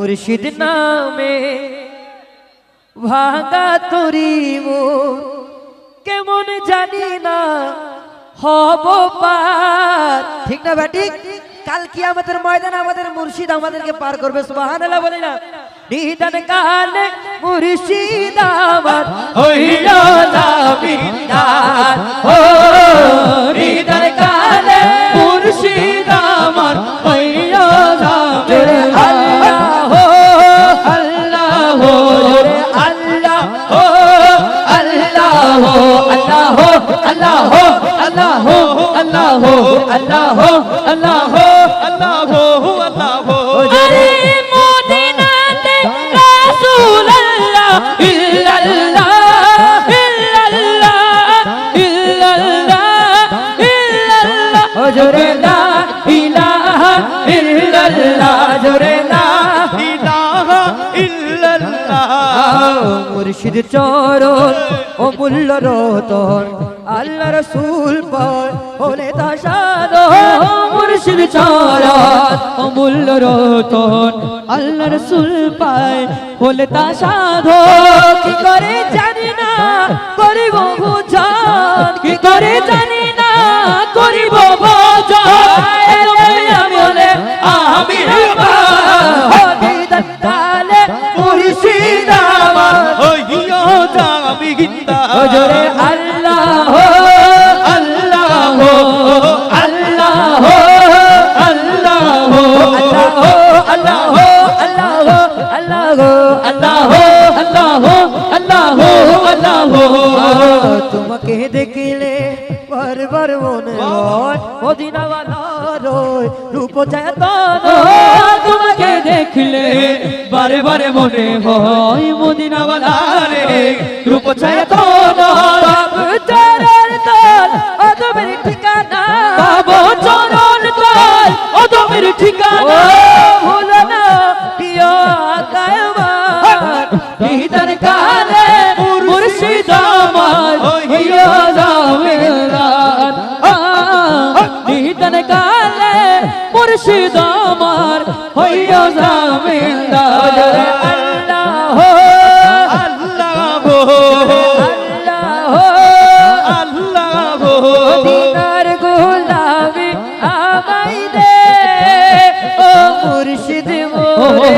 মুর্শিদ নামে ভাঙা তরি মোর কেমন জানি না হব পার। ঠিক না ভাই ঠিক? কাল কিয়ামতের ময়দানে আমাদের মুর্শিদ আমাদেরকে পার করবে। সুবহানাল্লাহ বলি না? নিদান কালে মুর্শিদ আমার হইল জামিনদার। ও নিদান কালে মুর্শিদ আমার হইল জামিনদার। আল্লাহ আল্লাহ আল্লাহ আল্লাহ আল্লাহ আল্লাহ আল্লাহ আল্লাহ আল্লাহ আল্লাহ আল্লাহ। আরে মদিনাতে রাসূলুল্লাহ ইল্লাল্লাহ ইল্লাল্লাহ ইল্লাল্লাহ ইল্লাল্লাহ জোরে লা ইলাহা ইল্লাল্লাহ জোরে লা ইলাহা ইল্লাল্লাহ। মুর্শিদ চরণ ও মূল্য রতন আল্লাহ রাসূল পায় হলে তা সাধন। মুর্শিদ চরণ অমূল্য রতন আল্লাহ রাসূল পায় হলে তা সাধন। কি করে জানি না করিব ভোজন, কি করে জানি না করিব ভজন। আমি হলে আমি দিদার কালে মুর্শিদ আমার হইও জামিনদার। জোরে আল্লাহ আল্লাহ আল্লাহ আল্লাহ আল্লাহ আল্লাহ আল্লাহ আল্লাহ আল্লাহ আল্লাহ আল্লাহ। তোমাকে দেখলে বারবার মনে হয় মদিনাওয়ালার রূপ চেতন। তোমাকে দেখলে বারে বারে মনে হয় মদিনাওয়ালার রূপ চেতন। চরণ তল অদমের ঠিকানা, পাবো চরণ তল অদমের ঠিকানা। ভুলো না প্রিয় আকায়মান দিদার কালে মুর্শিদ আমার হইয়া জামিনদার। দিদার কালে মুর্শিদ আমার হইয়া জামিনদার। আল্লাহ আল্লাহ আল্লাহ আল্লাহ দিনার গোলামি আমায় দে ও মুর্শিদ মোরে।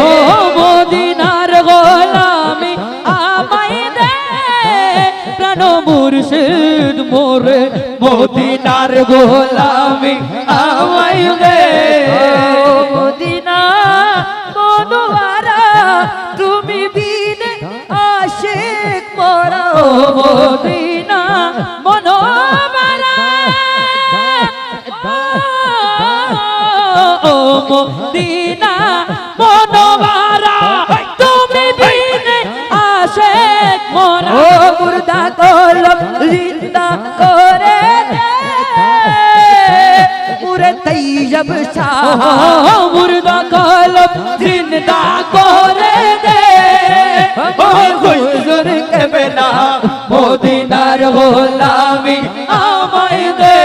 মদিনার গোলামি আমায় দে প্রাণ মুর্শিদ মোরে। মদিনার গোলামি আমায় দে ও মদিনা মনোয়ারা তুমি বিনে আশিক মোরা। ও মদিনা মনোবরা। ও মদিনা মনোবরা তুমি বিনে আশিক মোরা। ও মুর্দা কলম জিন্দা করে দে মুরে তৈয়ব শাহ। মুর্দা কলম জিন্দা করে দে ও হুজুর কে বেলা মদিনার গোলামি আমায় দে।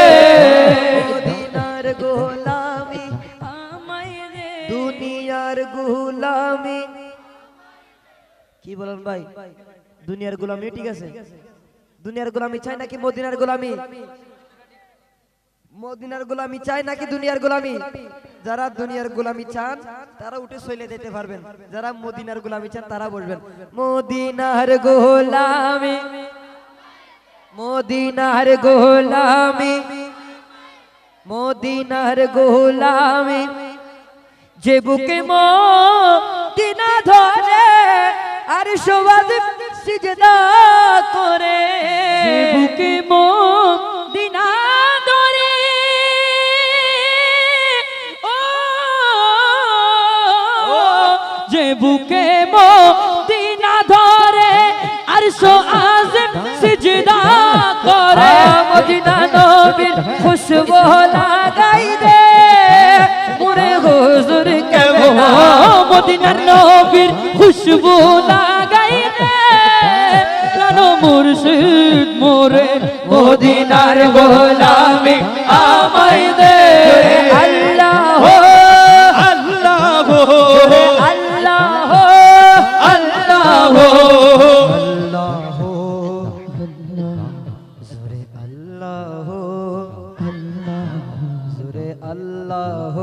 মদিনার গোলামি আমায় দে দুনিয়ার গোলামি। কি বলেন ভাই? দুনিয়ার গোলামি ঠিক আছে? দুনিয়ার গোলামি চাই নাকি মদিনার গোলামি? মদিনার গোলামি চাই নাকি দুনিয়ার গোলামি? যারা দুনিয়ার গোলামি চান তারা উঠে চলে যেতে পারবেন, যারা মদিনার গোলামি চান তারা বসবেন। মদিনার গোলামি মদিনার গোলামি মদিনার গোলামি যে বুকে মদিনা ধরে আর সবাদ সিজদা করে। বুকে মদিনা ধরে ও যে বুকে মদিনা ধরে আরশো আযম সিজদা করে। মদিনা নবীর খুশবু লাগাই দে মুরে হুজুর কে বেলা। মদিনার নবীর খুশবু লাগাই দে প্রাণ মুর্শিদ মোরে। মদিনার গোলামি আমায় দে আল্লাহ আল্লাহ আল্লাহ আল্লাহ